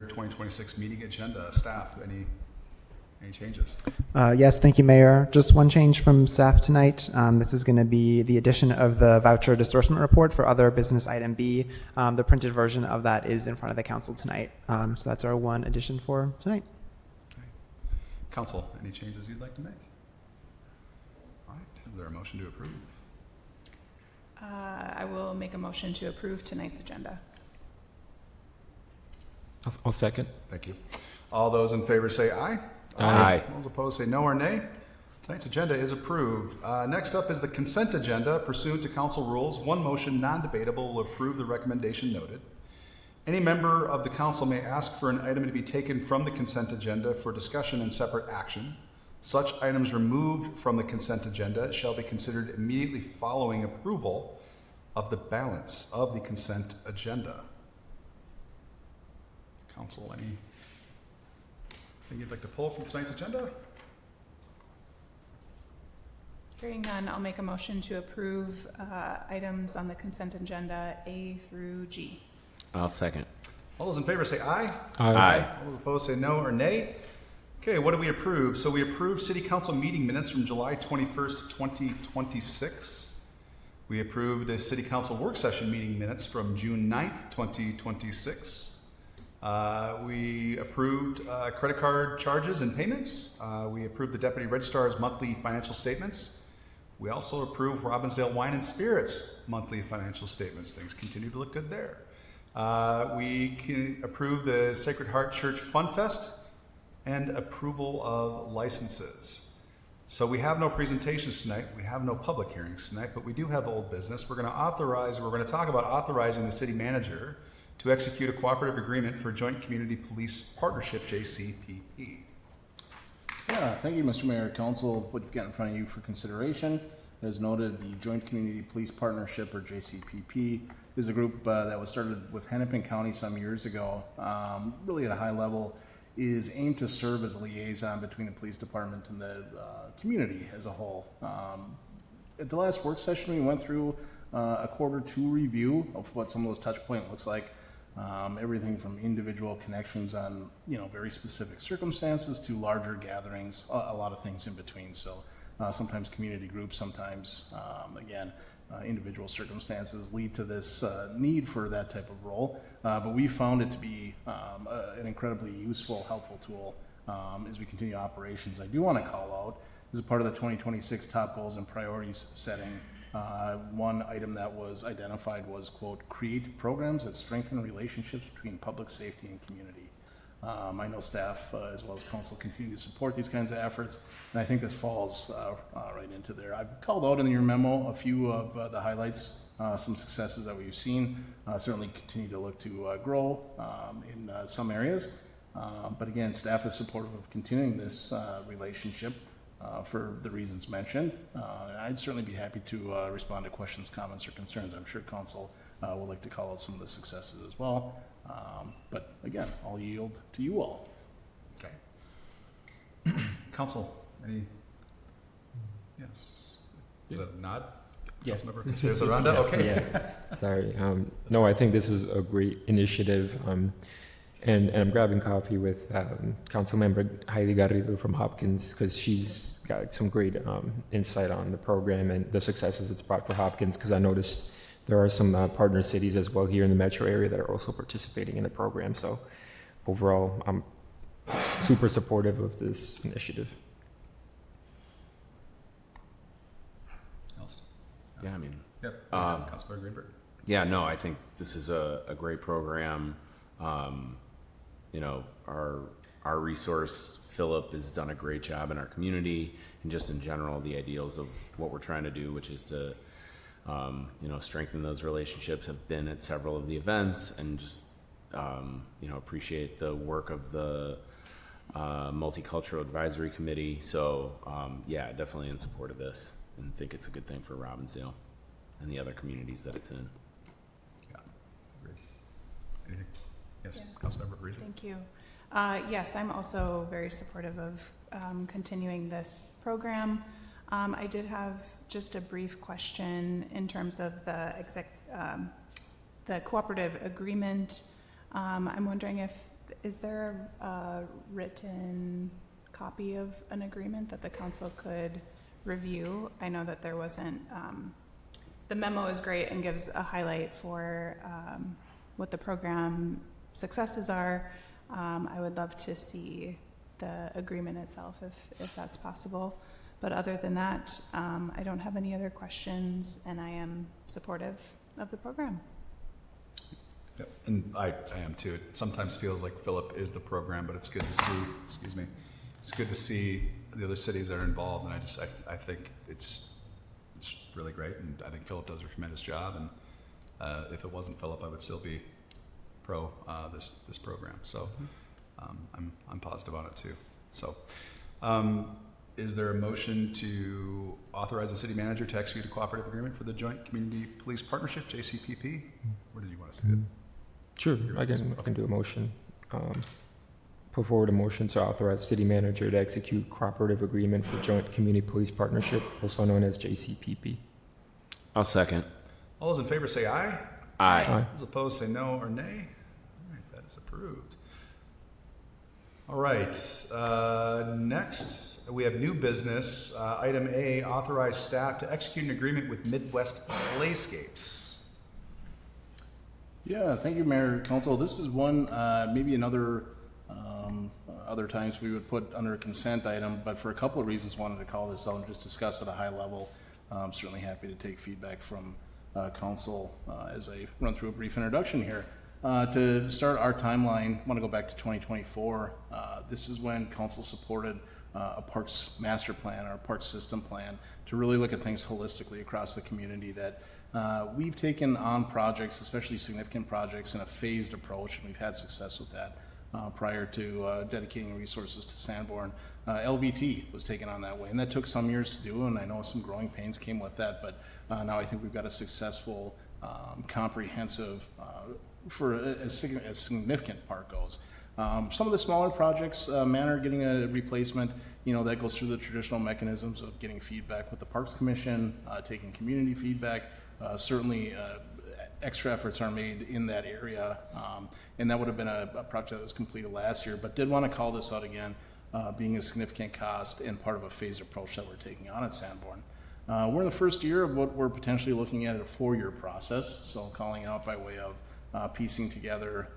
2026 meeting agenda. Staff, any changes? Yes, thank you, Mayor. Just one change from staff tonight. This is going to be the addition of the voucher disbursement report for other business item B. The printed version of that is in front of the council tonight. So that's our one addition for tonight. Okay. Council, any changes you'd like to make? All right. Is there a motion to approve? I will make a motion to approve tonight's agenda. I'll second. Thank you. All those in favor say aye. Aye. All those opposed say no or nay. Tonight's agenda is approved. Next up is the consent agenda. Pursuant to council rules, one motion, non-debatable, will approve the recommendation noted. Any member of the council may ask for an item to be taken from the consent agenda for discussion and separate action. Such items removed from the consent agenda shall be considered immediately following approval of the balance of the consent agenda. Council, anything you'd like to pull from tonight's agenda? Hearing none, I'll make a motion to approve items on the consent agenda A through G. I'll second. All those in favor say aye. Aye. All those opposed say no or nay. Okay, what do we approve? So we approve City Council meeting minutes from July 21st, 2026. We approved the City Council work session meeting minutes from June 9th, 2026. We approved credit card charges and payments. We approved the Deputy Registrar's monthly financial statements. We also approved Robbinsdale Wine and Spirits monthly financial statements. Things continue to look good there. We approved the Sacred Heart Church Fun Fest and approval of licenses. So we have no presentations tonight. We have no public hearings tonight, but we do have old business. We're going to talk about authorizing the city manager to execute a cooperative agreement for Joint Community Police Partnership, JCPP. Yeah, thank you, Mr. Mayor. Council, what you've got in front of you for consideration, as noted, the Joint Community Police Partnership, or JCPP, is a group that was started with Hennepin County some years ago. Really at a high level, is aimed to serve as a liaison between the police department and the community as a whole. At the last work session, we went through a Q2 review of what some of those touch point looks like. Everything from individual connections on very specific circumstances to larger gatherings, a lot of things in between. So sometimes community groups, sometimes again individual circumstances lead to this need for that type of role. But we found it to be an incredibly useful, helpful tool as we continue operations. I do want to call out, as a part of the 2026 top goals and priorities setting, one item that was identified was, quote, create programs that strengthen relationships between public safety and community. I know staff as well as council continue to support these kinds of efforts, and I think this falls right into there. I've called out in your memo a few of the highlights, some successes that we've seen. Certainly continue to look to grow in some areas, but again, staff is supportive of continuing this relationship for the reasons mentioned. And I'd certainly be happy to respond to questions, comments, or concerns. I'm sure council would like to call out some of the successes as well. But again, I'll yield to you all. Okay. Council, any? Yes. Is that a nod? Yeah. Councilmember Consideras-Aranda? Okay. Yeah. Sorry. No, I think this is a great initiative. And I'm grabbing coffee with Councilmember Heidi Garrido from Hopkins, because she's got some great insight on the program and the successes it's brought for Hopkins, because I noticed there are some partner cities as well here in the metro area that are also participating in the program. So overall, I'm super supportive of this initiative. Else? Yeah, I mean, Yep. Councilmember Greenberg. yeah, no, I think this is a great program. Our resource, Philip, has done a great job in our community, and just in general, the ideals of what we're trying to do, which is to, strengthen those relationships, have been at several of the events, and just, appreciate the work of the Multicultural Advisory Committee. So, definitely in support of this, and think it's a good thing for Robbinsdale and the other communities that it's in. Yeah. Great. Anything? Yes, Yeah. Councilmember Parisi. Thank you. Yes, I'm also very supportive of continuing this program. I did have just a brief question in terms of the cooperative agreement. I'm wondering if is there a written copy of an agreement that the council could review? I know that there wasn't, the memo is great and gives a highlight for what the program successes are. I would love to see the agreement itself if that's possible. But other than that, I don't have any other questions, and I am supportive of the program. Yep, and I am too. It sometimes feels like Phillip is the program, but it's good to see, excuse me, it's good to see the other cities that are involved, and I think it's really great, and I think Phillip does a tremendous job, and if it wasn't Phillip, I would still be pro this program. So I'm positive on it too. So is there a motion to authorize the city manager to execute a cooperative agreement for the Joint Community Police Partnership, JCPP? Where did you want to see it? Sure, I can do a motion. Put forward a motion to authorize city manager to execute cooperative agreement for Joint Community Police Partnership, also known as JCPP. I'll second. All those in favor say aye. Aye. Aye. Those opposed say no or nay. All right, that is approved. All right, next we have new business. Item A, authorize staff to execute an agreement with Midwest Playscapes. Yeah, thank you, Mayor, Council. This is one, maybe another, other times we would put under a consent item, but for a couple of reasons wanted to call this out and just discuss at a high level. I'm certainly happy to take feedback from Council as I run through a brief introduction here. To start our timeline, I want to go back to 2024. This is when Council supported a parks master plan or a parks system plan to really look at things holistically across the community, that we've taken on projects, especially significant projects, in a phased approach, and we've had success with that. Prior to dedicating resources to Sanborn, LVT was taken on that way, and that took some years to do, and I know some growing pains came with that, but now I think we've got a successful, comprehensive, for as significant park goes. Some of the smaller projects, Manor getting a replacement, that goes through the traditional mechanisms of getting feedback with the Parks Commission, taking community feedback. Certainly, extra efforts are made in that area, and that would have been a project that was completed last year, but did want to call this out again, being a significant cost and part of a phased approach that we're taking on at Sanborn. We're in the first year of what we're potentially looking at a 4-year process, so calling out by way of piecing together.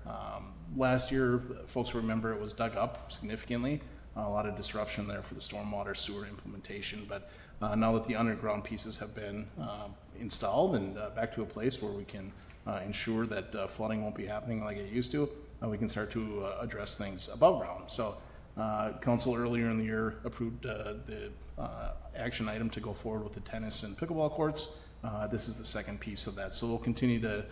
Last year, folks remember it was dug up significantly, a lot of disruption there for the stormwater sewer implementation, but now that the underground pieces have been installed and back to a place where we can ensure that flooding won't be happening like it used to, we can start to address things above ground. So Council earlier in the year approved the action item to go forward with the tennis and pickleball courts. This is the second piece of that. So we'll continue to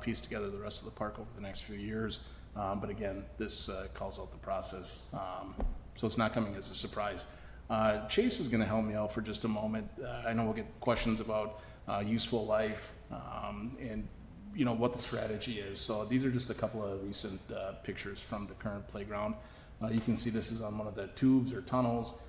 piece together the rest of the park over the next few years. But again, this calls out the process. So it's not coming as a surprise. Chase is going to help me out for just a moment. I know we'll get questions about useful life and what the strategy is. So these are just a couple of recent pictures from the current playground. You can see this is on one of the tubes or tunnels.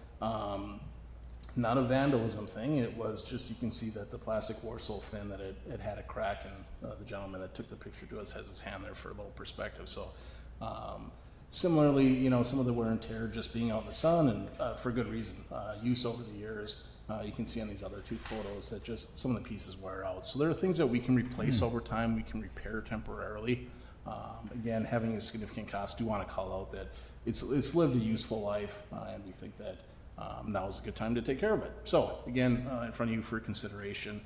Not a vandalism thing. It was just, you can see that the plastic wore so thin that it had a crack, and the gentleman that took the picture to us has his hand there for a little perspective. So similarly, some of the wear and tear just being out in the sun, and for good reason. Use over the years. You can see on these other two photos that just some of the pieces wear out. So there are things that we can replace over time, we can repair temporarily. Again, having a significant cost, do want to call out that it's lived a useful life, and we think that now is a good time to take care of it. So again, in front of you for consideration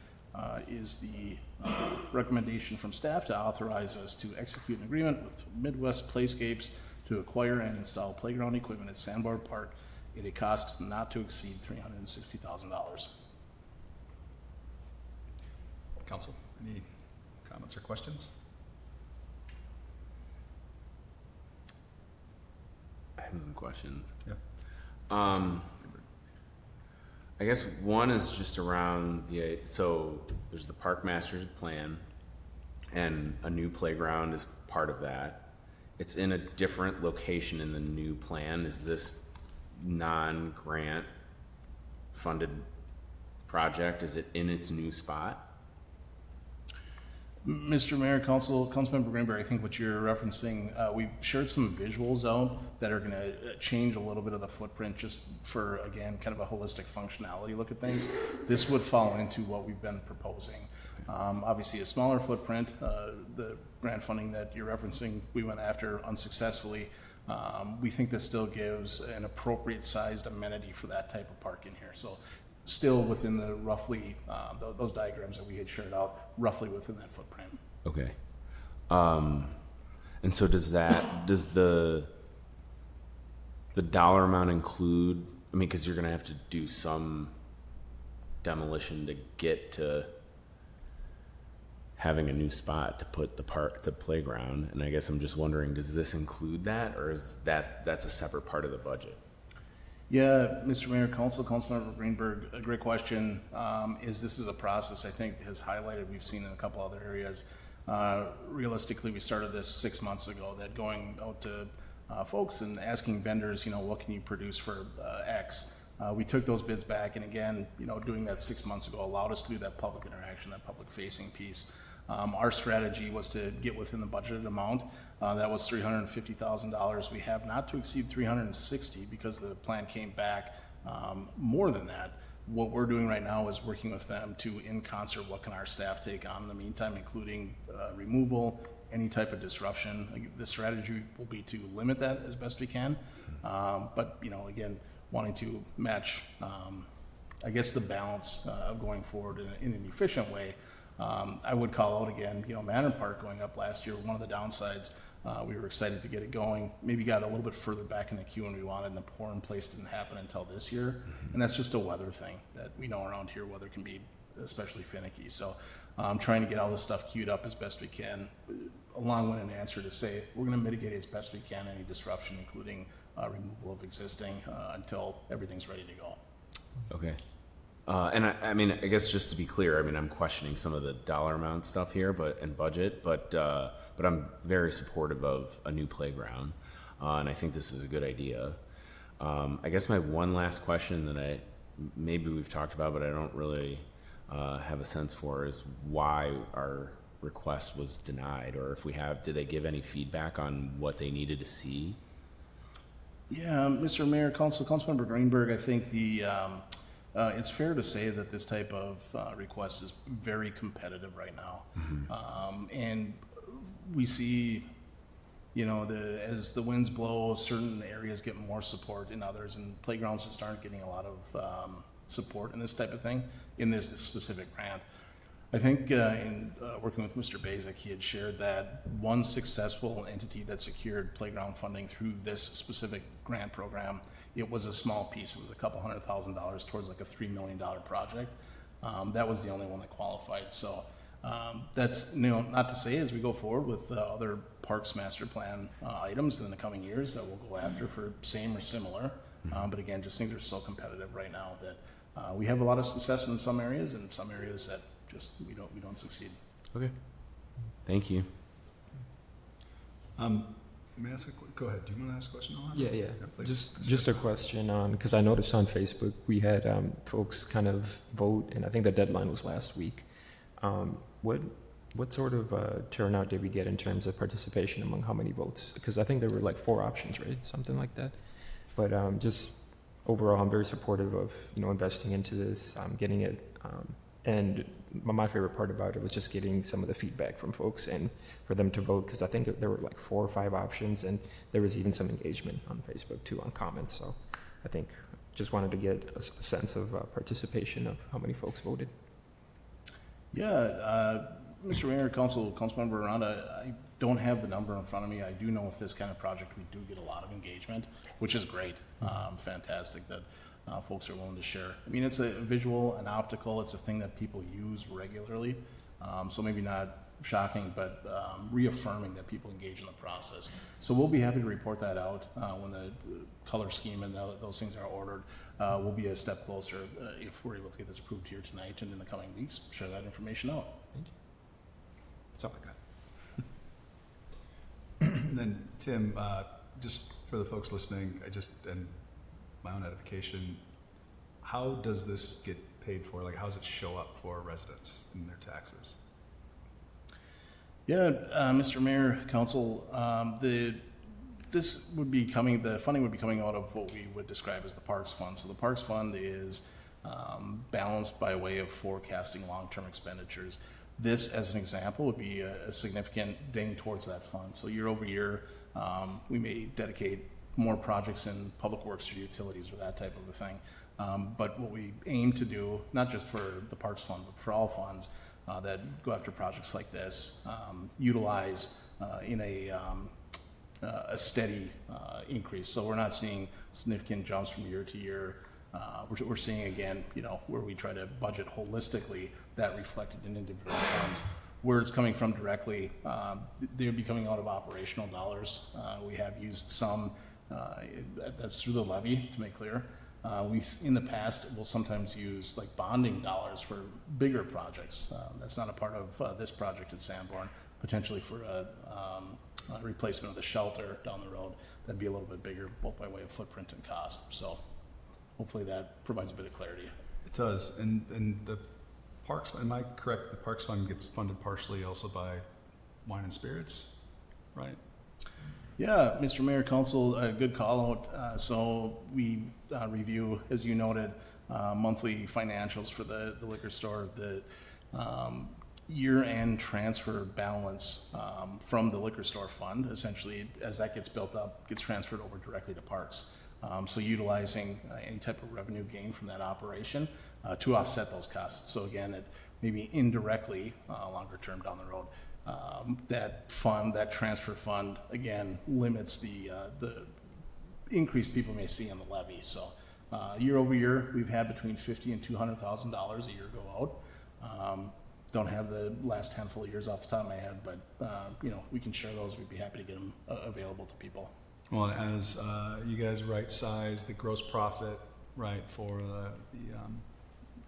is the recommendation from staff to authorize us to execute an agreement with Midwest Playscapes to acquire and install playground equipment at Sanborn Park at a cost not to exceed $360,000. Council, any comments or questions? I have some questions. Yeah. I guess one is just around so there's the park master plan, and a new playground is part of that. It's in a different location in the new plan. Is this non-grant funded project? Is it in its new spot? Mr. Mayor, Councilmember Greenberg, I think what you're referencing, we've shared some visuals out that are going to change a little bit of the footprint just for, again, kind of a holistic functionality look at things. This would fall into what we've been proposing. Obviously, a smaller footprint, the grant funding that you're referencing, we went after unsuccessfully. We think this still gives an appropriate sized amenity for that type of park in here. So still within the roughly, those diagrams that we had shared out, roughly within that footprint. Okay. And so does the dollar amount include, I mean, because you're going to have to do some demolition to get to having a new spot to put the playground, and I guess I'm just wondering, does this include that, or is that's a separate part of the budget? Yeah, Mr. Mayor, Councilmember Greenberg, a great question. This is a process I think has highlighted, we've seen in a couple other areas. Realistically, we started this 6 months ago, that going out to folks and asking vendors, what can you produce for X? We took those bids back, and again, doing that 6 months ago allowed us to do that public interaction, that public facing piece. Our strategy was to get within the budgeted amount. That was $350,000. We have not to exceed $360,000 because the plan came back more than that. What we're doing right now is working with them to, in concert, what can our staff take on in the meantime, including removal, any type of disruption. The strategy will be to limit that as best we can. But, again, wanting to match, I guess, the balance of going forward in an efficient way. I would call out again, Manor Park going up last year, one of the downsides, we were excited to get it going, maybe got a little bit further back in the queue than we wanted, and the pour in place didn't happen until this year. And that's just a weather thing that we know around here, weather can be especially finicky. So trying to get all this stuff queued up as best we can, a long-winded answer to say we're going to mitigate as best we can any disruption, including removal of existing until everything's ready to go. Okay. And I mean, I guess just to be clear, I mean, I'm questioning some of the dollar amount stuff here, but I'm very supportive of a new playground, and I think this is a good idea. I guess my one last question that maybe we've talked about, but I don't really have a sense for, is why our request was denied, or if we have, did they give any feedback on what they needed to see? Yeah, Mr. Mayor, Councilmember Greenberg, I think it's fair to say that this type of request is very competitive right now. And we see, as the winds blow, certain areas get more support than others, and playgrounds just aren't getting a lot of support in this type of thing, in this specific grant. I think in working with Mr. Basic, he had shared that one successful entity that secured playground funding through this specific grant program, it was a small piece. It was a couple $100,000 towards like a $3 million project. That was the only one that qualified. So that's not to say as we go forward with other parks master plan items in the coming years that we'll go after for same or similar. But again, just things are so competitive right now that we have a lot of success in some areas, and some areas that just we don't succeed. Okay. Thank you. May I ask go ahead. Do you want to ask a question on that? Yeah. Please. Just a question on, because I noticed on Facebook we had folks kind of vote, and I think the deadline was last week. What sort of turnout did we get in terms of participation among how many votes? Because I think there were like 4 options, right? Something like that. But just overall, I'm very supportive of investing into this, getting it. And my favorite part about it was just getting some of the feedback from folks and for them to vote, because I think there were like 4 or 5 options, and there was even some engagement on Facebook too, on comments. So I think just wanted to get a sense of participation of how many folks voted. Yeah, Mr. Mayor, Councilmember Aranda, I don't have the number in front of me. I do know with this kind of project we do get a lot of engagement, which is great. Fantastic that folks are willing to share. I mean, it's a visual and optical. It's a thing that people use regularly. So maybe not shocking, but reaffirming that people engage in the process. So we'll be happy to report that out when the color scheme and those things are ordered. We'll be a step closer if we're able to get this approved here tonight and in the coming weeks, share that information out. Thank you. That's all I got. And then, Tim, just for the folks listening, and my own edification, how does this get paid for? Like, how does it show up for residents in their taxes? Yeah, Mr. Mayor, Council, the funding would be coming out of what we would describe as the Parks Fund. So the Parks Fund is balanced by way of forecasting long-term expenditures. This, as an example, would be a significant ding towards that fund. So year over year, we may dedicate more projects in public works or utilities or that type of a thing. But what we aim to do, not just for the Parks Fund, but for all funds that go after projects like this, utilize in a steady increase. So we're not seeing significant jumps from year to year. We're seeing, again, where we try to budget holistically, that reflected in individual funds. Where it's coming from directly, they're be coming out of operational dollars. We have used some, that's through the levy, to make clear. We, in the past, will sometimes use like bonding dollars for bigger projects. That's not a part of this project at Sanborn, potentially for a replacement of the shelter down the road. That'd be a little bit bigger, both by way of footprint and cost. So hopefully that provides a bit of clarity. It does. And the Parks, am I correct? The Parks Fund gets funded partially also by wine and spirits, right? Yeah, Mr. Mayor, Council, a good call out. So we review, as you noted, monthly financials for the liquor store. The year-end transfer balance from the liquor store fund, essentially, as that gets built up, gets transferred over directly to parks. So utilizing any type of revenue gain from that operation to offset those costs. So again, it maybe indirectly, longer term down the road, that fund, that transfer fund, again, limits the increase people may see on the levy. So year over year, we've had between $50,000 and $200,000 a year go out. Don't have the last handful of years off the top of my head, but we can share those. We'd be happy to get them available to people. Well, as you guys right-size the gross profit, right, for the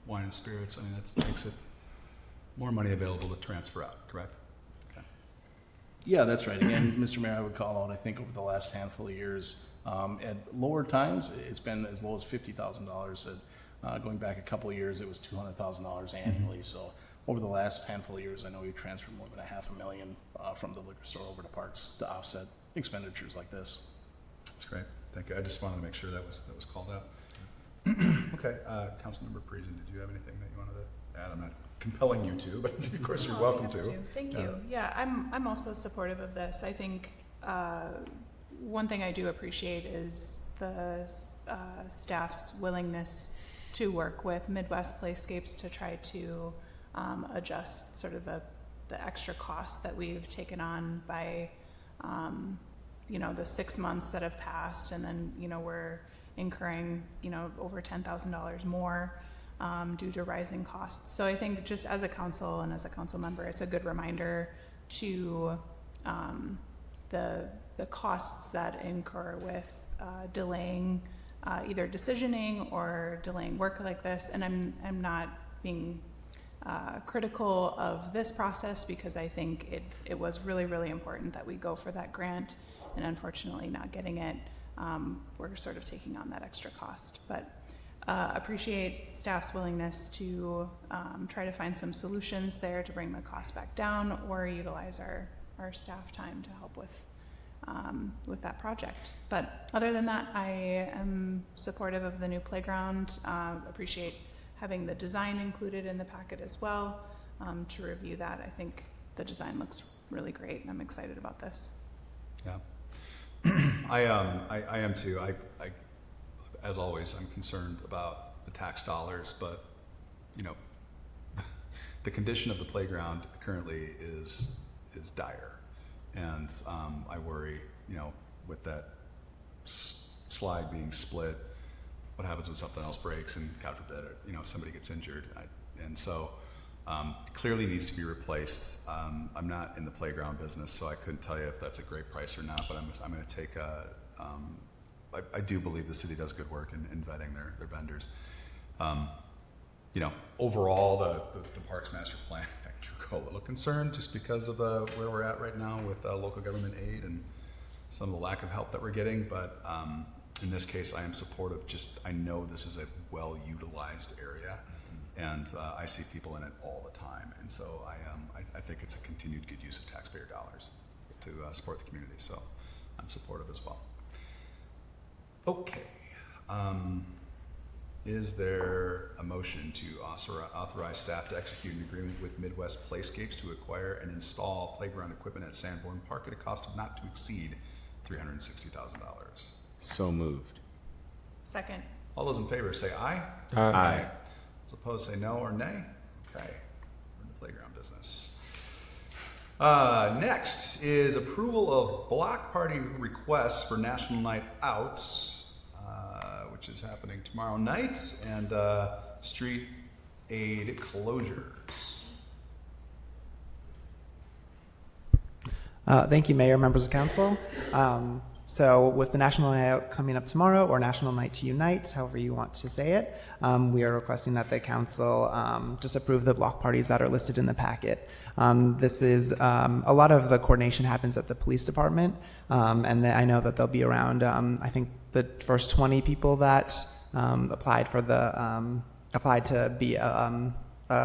wine and spirits, I mean, that makes it more money available to transfer out, correct? Okay. Yeah, that's right. Again, Mr. Mayor, I would call out, I think over the last handful of years, at lower times, it's been as low as $50,000. Going back a couple of years, it was $200,000 annually. So over the last handful of years, I know we've transferred more than $500,000 from the liquor store over to parks to offset expenditures like this. That's great. Thank you. I just wanted to make sure that was called out. Okay, Councilmember Parisian, did you have anything that you wanted to add? I'm not compelling you to, but of course you're welcome to. Thank you. Yeah, I'm also supportive of this. I think one thing I do appreciate is the staff's willingness to work with Midwest Playscapes to try to adjust sort of the extra costs that we've taken on by the 6 months that have passed, and then we're incurring over $10,000 more due to rising costs. So I think just as a council and as a council member, it's a good reminder to the costs that incur with delaying either decisioning or delaying work like this. And I'm not being critical of this process, because I think it was really, really important that we go for that grant, and unfortunately not getting it, we're sort of taking on that extra cost. But appreciate staff's willingness to try to find some solutions there to bring the cost back down, or utilize our staff time to help with that project. But other than that, I am supportive of the new playground. Appreciate having the design included in the packet as well, to review that. I think the design looks really great, and I'm excited about this. Yeah. I am too. I as always, I'm concerned about the tax dollars, but the condition of the playground currently is dire, and I worry, with that slide being split, what happens when something else breaks and God forbid, somebody gets injured. And so it clearly needs to be replaced. I'm not in the playground business, so I couldn't tell you if that's a great price or not, but I'm going to take I do believe the city does good work in vetting their vendors. Overall, the Parks Master Plan, I drew a little concerned just because of where we're at right now with local government aid and some of the lack of help that we're getting. But in this case, I am supportive. I know this is a well-utilized area, and I see people in it all the time. And so I think it's a continued good use of taxpayer dollars to support the community. So I'm supportive as well. Okay. Is there a motion to authorize staff to execute an agreement with Midwest Playscapes to acquire and install playground equipment at Sanborn Park at a cost of not to exceed $360,000? So moved. Second. All those in favor say aye. Aye. Those opposed say no or nay. Okay, we're in the playground business. Next is approval of block party requests for National Night Out, which is happening tomorrow night, and street aid closures. Thank you, Mayor, members of council. So with the National Night Out coming up tomorrow, or National Night to Unite, however you want to say it, we are requesting that the council just approve the block parties that are listed in the packet. This is, a lot of the coordination happens at the police department, and I know that there'll be around, I think the first 20 people that applied to be a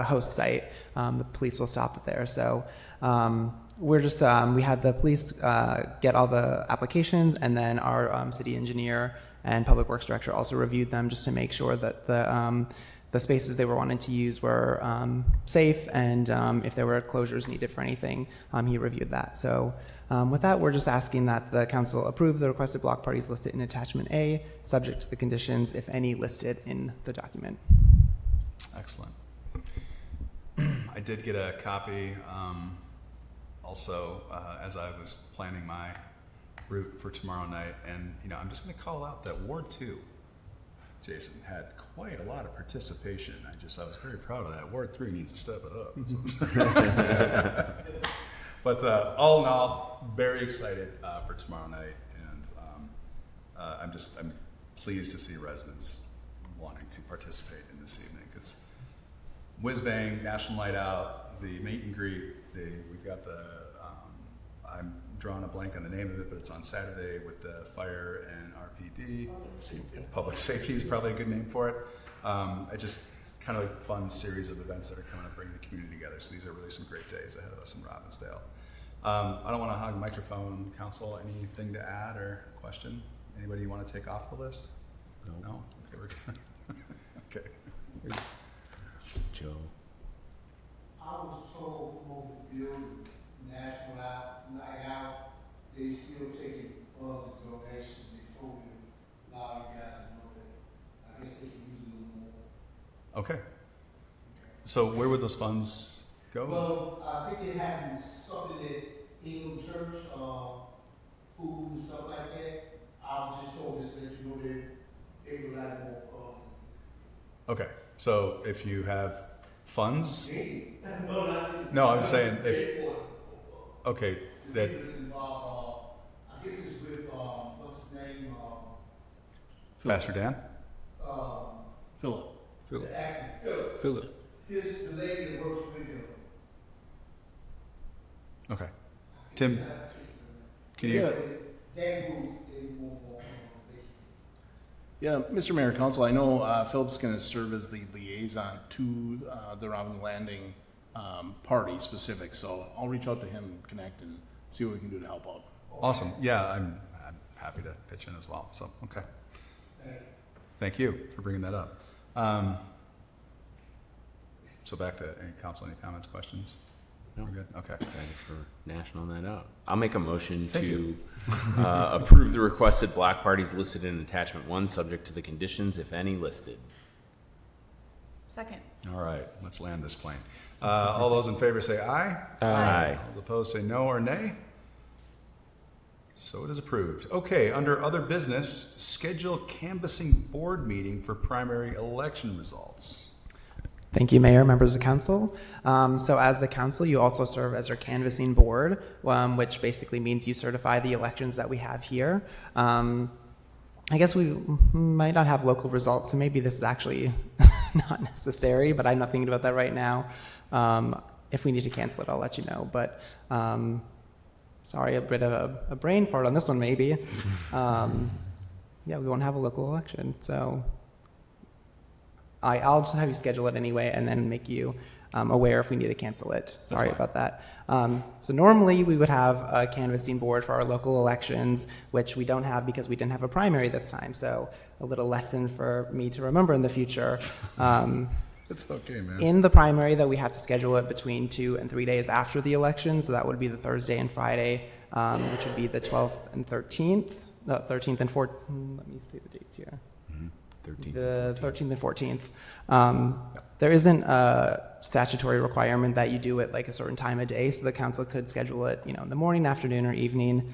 host site, the police will stop it there. So we're just, we had the police get all the applications, and then our city engineer and public works director also reviewed them just to make sure that the spaces they were wanting to use were safe, and if there were closures needed for anything, he reviewed that. So with that, we're just asking that the council approve the requested block parties listed in attachment A, subject to the conditions, if any, listed in the document. Excellent. I did get a copy also as I was planning my route for tomorrow night, and I'm just going to call out that Ward 2, Jason, had quite a lot of participation. I was very proud of that. Ward 3 needs to step it up. But all in all, very excited for tomorrow night, and I'm pleased to see residents wanting to participate in this evening, because Whiz Bang, National Night Out, the meet and greet, we've got the I'm drawing a blank on the name of it, but it's on Saturday with the fire and RPD. Public safety is probably a good name for it. It's kind of a fun series of events that are coming up, bringing the community together. So these are really some great days ahead of us in Robbinsdale. I don't want to hog the microphone, council. Anything to add or question? Anybody you want to take off the list? No? Okay, we're good. Okay. Joe. I was told when we build National Night Out, they still taking funds and donations. They told me a lot of you guys know that. I guess they can use a little more. Okay. So where would those funds go? Well, I think they have something at England Church, food and stuff like that. I was just told this that they would like more funds. Okay. So if you have funds, No, I'm saying if. Okay, that. I guess it's with what's his name? Pastor Dan? Philip. The actor. Philip. The lady that works with him. Okay. Tim, can you? That group, they want more. Yeah, Mr. Mayor, Council, I know Philip's going to serve as the liaison to the Robbins Landing party specific, so I'll reach out to him and connect and see what we can do to help out. Awesome. Yeah, I'm happy to pitch in as well. So, okay. Thank you for bringing that up. So back to any council, any comments, questions? No. We're good? Okay. Excited for National Night Out. I'll make a motion Thank to approve the requested block parties listed in attachment 1, subject to the conditions, if any, listed. Second. All right, let's land this plane. All those in favor say aye. Aye. All those opposed say no or nay. So it is approved. Okay, under other business, schedule canvassing board meeting for primary election results. Thank you, Mayor, members of council. So as the council, you also serve as our canvassing board, which basically means you certify the elections that we have here. I guess we might not have local results, so maybe this is actually not necessary, but I'm not thinking about that right now. If we need to cancel it, I'll let you know. But sorry, a bit of a brain fart on this one, maybe. Yeah, we won't have a local election, so I'll just have you schedule it anyway and then make you aware if we need to cancel it. Sorry fine. about that. So normally we would have a canvassing board for our local elections, which we don't have because we didn't have a primary this time. So a little lesson for me to remember in the future. It's okay, man. In the primary, though, we have to schedule it between 2 and 3 days after the election. So that would be the Thursday and Friday, which would be the 12th and 13th. No, 13th and 14th. Let me see the dates here. 13th. The 13th and 14th. There isn't a statutory requirement that you do it like a certain time of day, so the council could schedule it, in the morning, afternoon, or evening.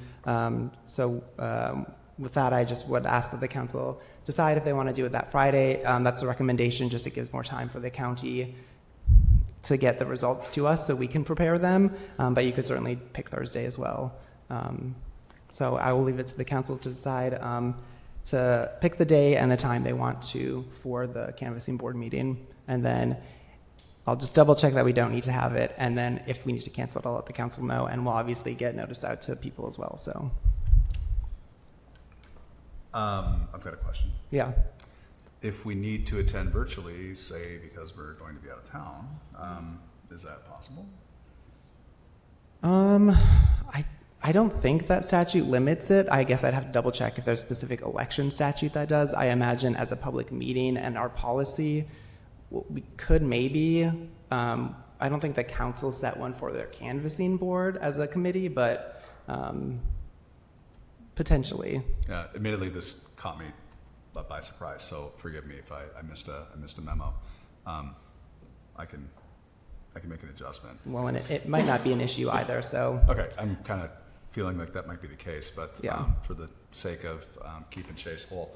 With that, I just would ask that the council decide if they want to do it that Friday. That's a recommendation, just it gives more time for the county to get the results to us so we can prepare them, but you could certainly pick Thursday as well. So I will leave it to the council to decide to pick the day and the time they want to for the canvassing board meeting, and then I'll just double check that we don't need to have it, and then if we need to cancel it, I'll let the council know, and we'll obviously get notice out to people as well. So I've got a question. yeah. If we need to attend virtually, say because we're going to be out of town, is that possible? I don't think that statute limits it. I guess I'd have to double check if there's a specific election statute that does. I imagine as a public meeting and our policy, we could maybe, I don't think the council set one for their canvassing board as a committee, but potentially. Yeah, admittedly, this caught me by surprise, so forgive me if I missed a memo. I can make an adjustment. Well, and it might not be an issue either, so. Okay, I'm kind of feeling like that might be the case, but Yeah. For the sake of keeping Chase whole,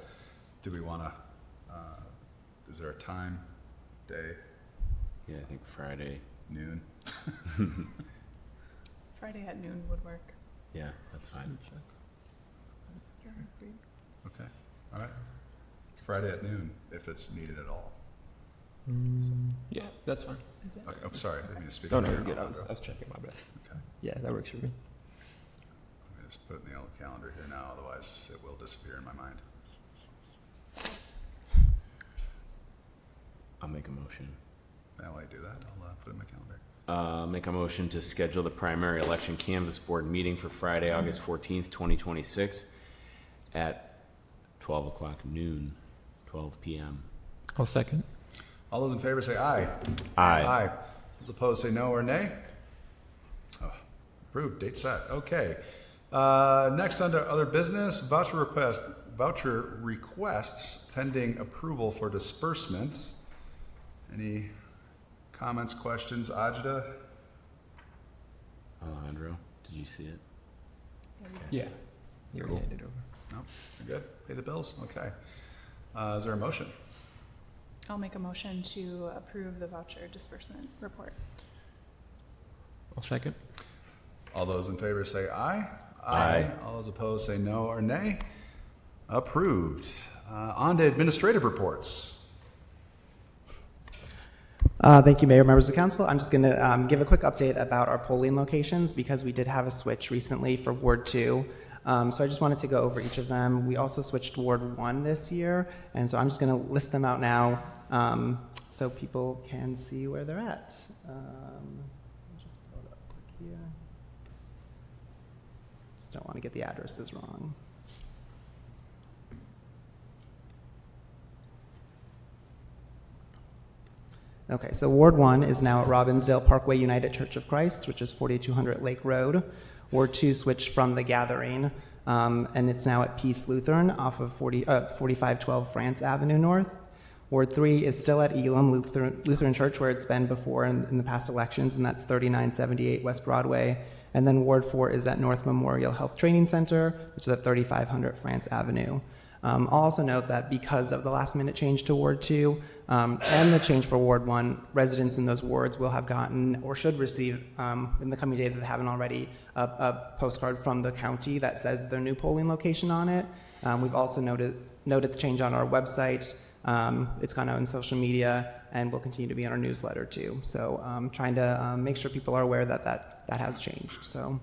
do we want to, is there a time, day, Yeah, I think Friday. noon? Friday at noon would work. Yeah, that's fine. Okay, all right. Friday at noon, if it's needed at all. Yeah, that's fine. Is it? Okay, I'm sorry, I didn't mean to speak. No, into no, your you're good. I mouth. was checking my bad. Okay, Yeah, that works for me. let me just put it in the old calendar here now, otherwise it will disappear in my mind. I'll make a motion. Now I do that, I'll put it in my calendar. Make a motion to schedule the primary election canvass board meeting for Friday, August 14th, 2026 at 12 o'clock noon, 12 p.m. I'll second. All those in favor say aye. Aye. Aye. Those opposed say no or nay. Oh, approved, date set, okay. Next, under other business, voucher requests pending approval for disbursements. Any comments, questions? Ajda? Alejandro, did you see it? Yeah. You already Cool. handed over. No, you're good? Pay the bills? Okay. Is there a motion? I'll make a motion to approve the voucher disbursement report. I'll second. All those in favor say aye. Aye. All those opposed say no or nay. Approved. On to administrative reports. Thank you, Mayor, members of council. I'm just going to give a quick update about our polling locations because we did have a switch recently for Ward 2. So I just wanted to go over each of them. We also switched to Ward 1 this year, and so I'm just going to list them out now so people can see where they're at. I'll just pull it up quick here. Just don't want to get the addresses wrong. Okay, so Ward 1 is now at Robbinsdale Parkway United Church of Christ, which is 4200 Lake Road. Ward 2 switched from The Gathering, and it's now at Peace Lutheran off of 4512 France Avenue North. Ward 3 is still at Elam Lutheran Church, where it's been before in the past elections, and that's 3978 West Broadway. And then Ward 4 is at North Memorial Health Training Center, which is at 3500 France Avenue. I'll also note that because of the last-minute change to Ward 2 and the change for Ward 1, residents in those wards will have gotten or should receive in the coming days if they haven't already a postcard from the county that says their new polling location on it. We've also noted the change on our website. It's gone out in social media and will continue to be on our newsletter too. So trying to make sure people are aware that has changed. So.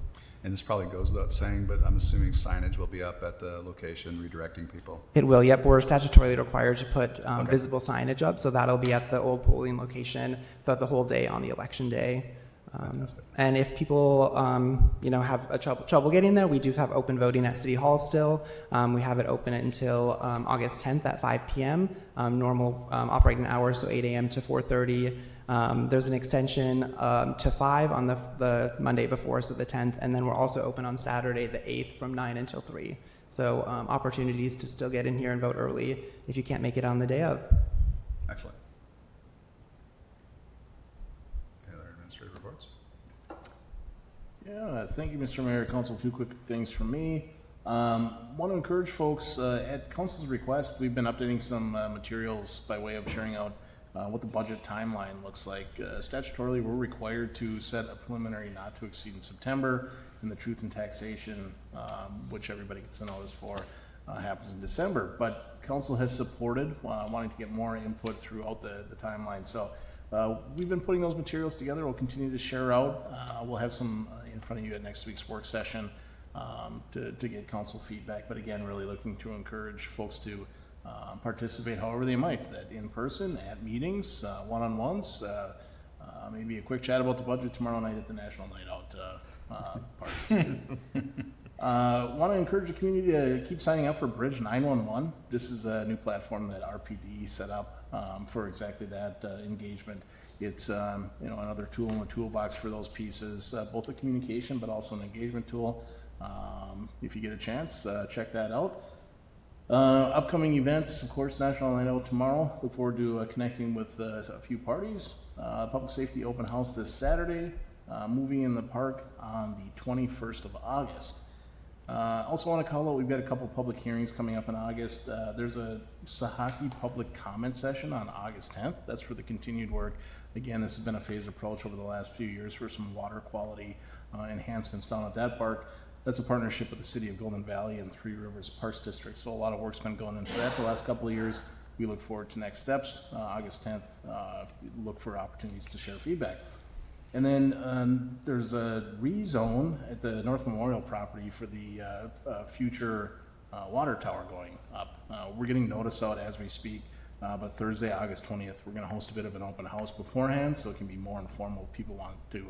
And this probably goes without saying, but I'm assuming signage will be up at the location, redirecting people. It will, yep. We're statutorily required to put Okay. visible signage up, so that'll be at the old polling location throughout the whole day on the election day. Fantastic. And if people, have a trouble getting there, we do have open voting at City Hall still. We have it open until August 10th at 5 p.m. Normal operating hours, so 8 a.m. to 4:30. There's an extension to 5 on the Monday before, so the 10th, and then we're also open on Saturday, the 8th, from 9 until 3. So opportunities to still get in here and vote early if you can't make it on the day of. Excellent. Any other administrative reports? Yeah, thank you, Mr. Mayor. Council, a few quick things from me. Want to encourage folks, at council's request, we've been updating some materials by way of sharing out what the budget timeline looks like. Statutorily, we're required to set a preliminary not to exceed in September, and the truth in taxation, which everybody gets a notice for, happens in December. But council has supported wanting to get more input throughout the timeline. So we've been putting those materials together. We'll continue to share out. We'll have some in front of you at next week's work session to get council feedback. But again, really looking to encourage folks to participate however they might, that in person, at meetings, one-on-ones, maybe a quick chat about the budget tomorrow night at the National Night Out party. Want to encourage the community to keep signing up for Bridge 911. This is a new platform that RPD set up for exactly that engagement. It's another tool in the toolbox for those pieces, both a communication but also an engagement tool. If you get a chance, check that out. Upcoming events, of course, National Night Out tomorrow. Look forward to connecting with a few parties. Public Safety Open House this Saturday. Movie in the Park on the 21st of August. Also want to call out, we've got a couple public hearings coming up in August. There's a Sahaki public comment session on August 10th. That's for the continued work. Again, this has been a phased approach over the last few years for some water quality enhancements down at that park. That's a partnership with the City of Golden Valley and Three Rivers Parks District. So a lot of work's been going into that the last couple of years. We look forward to next steps. August 10th, look for opportunities to share feedback. And then there's a rezone at the North Memorial property for the future water tower going up. We're getting notice out as we speak, but Thursday, August 20th, we're going to host a bit of an open house beforehand, so it can be more informal if people want to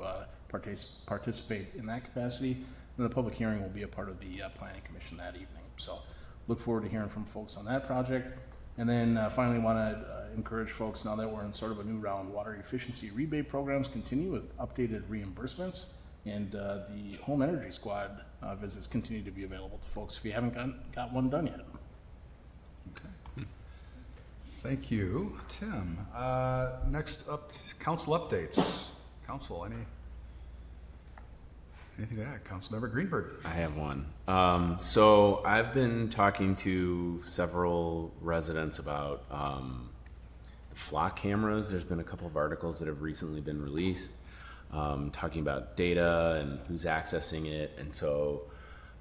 participate in that capacity. And the public hearing will be a part of the Planning Commission that evening. So look forward to hearing from folks on that project. And then finally want to encourage folks, now that we're in sort of a new round, water efficiency rebate programs continue with updated reimbursements, and the Home Energy Squad visits continue to be available to folks if you haven't got one done yet. Okay. Thank you, Tim. Next up, council updates. Council, anything to add? Councilmember Greenberg. I have one. So I've been talking to several residents about the flock cameras. There's been a couple of articles that have recently been released talking about data and who's accessing it. And so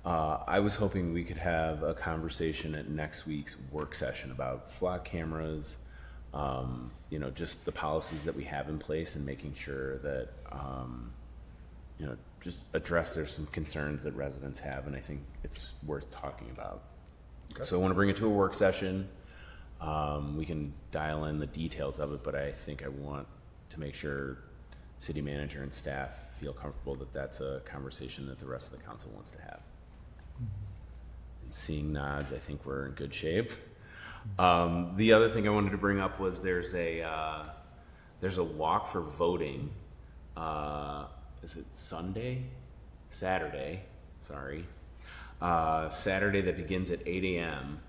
I was hoping we could have a conversation at next week's work session about flock cameras, just the policies that we have in place and making sure that, just address there's some concerns that residents have, and I think it's worth talking about. Okay. So I want to bring it to a work session. We can dial in the details of it, but I think I want to make sure city manager and staff feel comfortable that that's a conversation that the rest of the council wants to have. And seeing nods, I think we're in good shape. The other thing I wanted to bring up was there's a walk for voting. Is it Saturday, that begins at 8 a.m.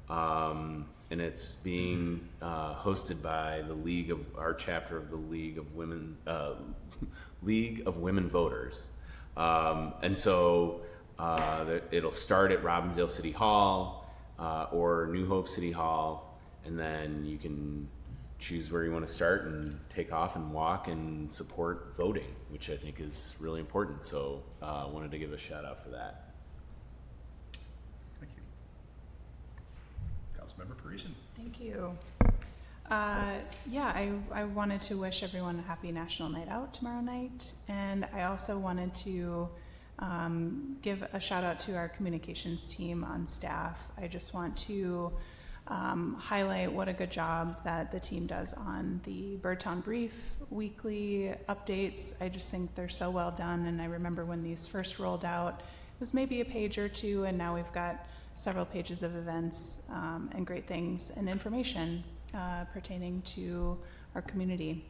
And it's being hosted by our chapter of the League of Women Voters. And so it'll start at Robbinsdale City Hall or New Hope City Hall, and then you can choose where you want to start and take off and walk and support voting, which I think is really important. So I wanted to give a shout out for that. Thank you. Councilmember Parisian. Thank you. I wanted to wish everyone a happy National Night Out tomorrow night. And I also wanted to give a shout out to our communications team on staff. I just want to highlight what a good job that the team does on the Birdtown Brief weekly updates. I just think they're so well done, and I remember when these first rolled out, it was maybe a page or two, and now we've got several pages of events and great things and information pertaining to our community.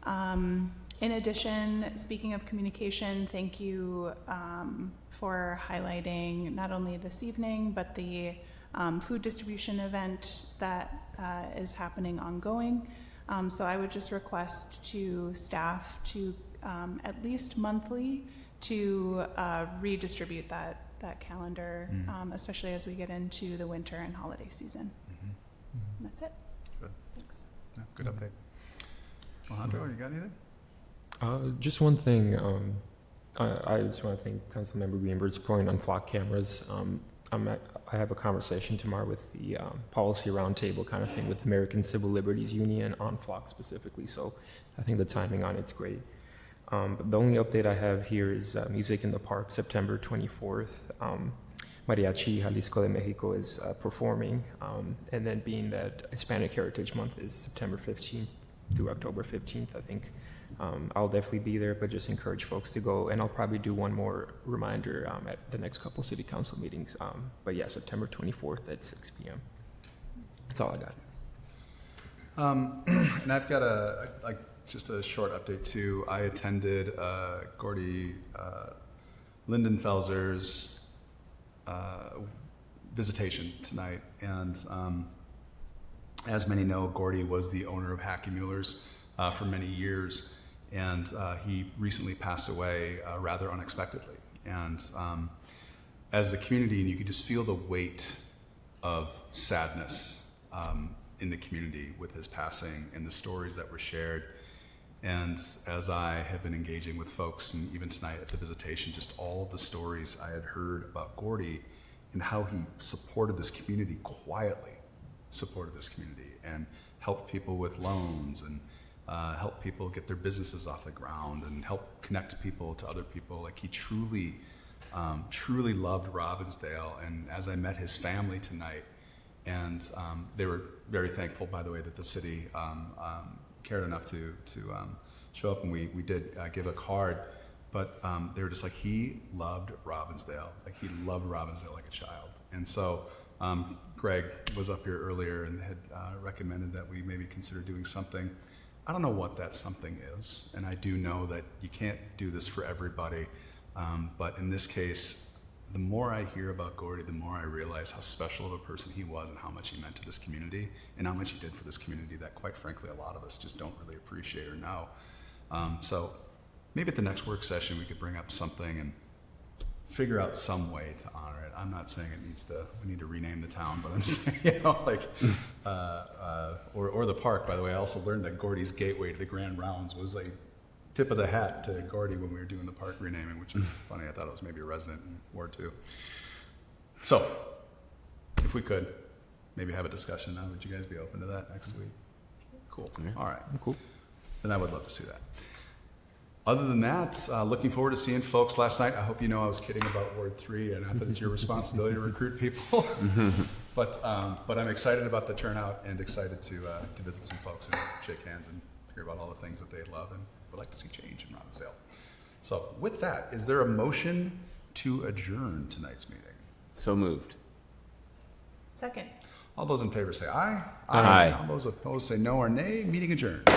In addition, speaking of communication, thank you for highlighting not only this evening, but the food distribution event that is happening ongoing. So I would just request to staff to at least monthly to redistribute that calendar, especially as we get into the winter and holiday season. And that's it. Good. Thanks. Yeah, good update. Alejandro, you got anything? Just one thing. I just want to thank Councilmember Greenberg's point on flock cameras. I have a conversation tomorrow with the policy roundtable kind of thing with American Civil Liberties Union on flock specifically. So I think the timing on it's great. But the only update I have here is Music in the Park, September 24th. Mariachi Jalisco de Mexico is performing. And then being that Hispanic Heritage Month is September 15th through October 15th, I think I'll definitely be there, but just encourage folks to go. And I'll probably do one more reminder at the next couple city council meetings. But yeah, September 24th at 6 p.m. That's all I got. And I've got just a short update too. I attended Gordy Lindenfelser's visitation tonight, and as many know, Gordy was the owner of Hacky Mueller's for many years, and he recently passed away rather unexpectedly. And as the community, and you could just feel the weight of sadness in the community with his passing and the stories that were shared. And as I have been engaging with folks, and even tonight at the visitation, just all of the stories I had heard about Gordy and how he supported this community, quietly supported this community, and helped people with loans, and helped people get their businesses off the ground, and helped connect people to other people. Like, he truly loved Robbinsdale. And as I met his family tonight, and they were very thankful, by the way, that the city cared enough to show up, and we did give a card, but they were just like, he loved Robbinsdale. Like, he loved Robbinsdale like a child. And so Greg was up here earlier and had recommended that we maybe consider doing something. I don't know what that something is, and I do know that you can't do this for everybody, but in this case, the more I hear about Gordy, the more I realize how special of a person he was, and how much he meant to this community, and how much he did for this community that, quite frankly, a lot of us just don't really appreciate or know. So maybe at the next work session we could bring up something and figure out some way to honor it. I'm not saying we need to rename the town, but I'm saying, or the park. By the way, I also learned that Gordy's gateway to the Grand Rounds was like tip of the hat to Gordy when we were doing the park renaming, which is funny. I thought it was maybe a resident in Ward 2. So, if we could, maybe have a discussion now. Would you guys be open to that next week? Cool. Yeah. All right. Cool. Then I would love to see that. Other than that, looking forward to seeing folks last night. I hope you know I was kidding about Ward 3, and not that it's your responsibility to recruit people. But I'm excited about the turnout, and excited to visit some folks and shake hands and hear about all the things that they love and would like to see change in Robbinsdale. So with that, is there a motion to adjourn tonight's meeting? So moved. Second. All those in favor say aye. Aye. All those opposed say no or nay. Meeting adjourned.